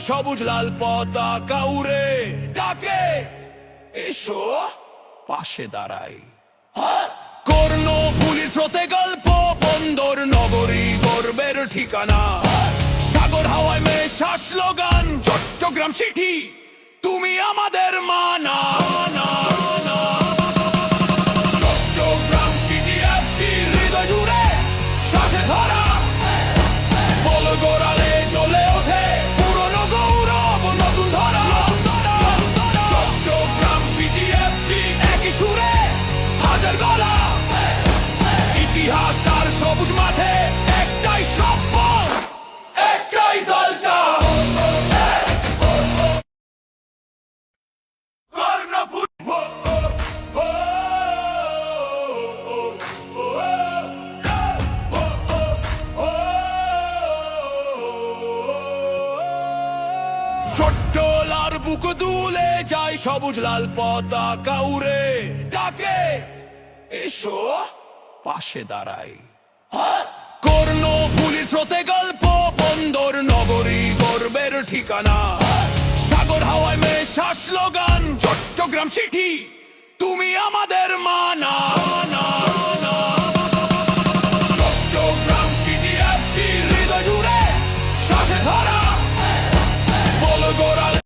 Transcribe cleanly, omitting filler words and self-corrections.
সবুজ লাল পতাকা উড়ে ডাকে, এসো পাশে দাঁড়াই। কর্ণফুলীর স্রোতে গল্প, বন্দর নগরী গর্বের ঠিকানা। সাগর হাওয়ায় মেশা স্লোগান, চট্টগ্রাম সিটি তুমি আমাদের মানা। চট্টগ্রাম সিটি এফসি হৃদয় জুড়ে শ্বাসে ধরা, বল গোড়ালে জ্বলে ওঠে পুরনো গৌরব নতুন ধরা। চট্টগ্রাম সিটি এফসি একই সুরে হাজার গলা, ইতিহাস আর সবুজ মাঠে একটাই স্বপ্ন, একটাই দলটা। ছোট্ট লাল বুক দুলে যায়, সবুজ লাল পতাকা উড়ে ডাকে, এসো পাশে দাঁড়াই। কর্ণফুলীর স্রোতে গল্প, বন্দর নগরী গর্বের ঠিকানা। সাগর হাওয়ায় মেশা স্লোগান, চট্টগ্রাম সিটি তুমি আমাদের মানা।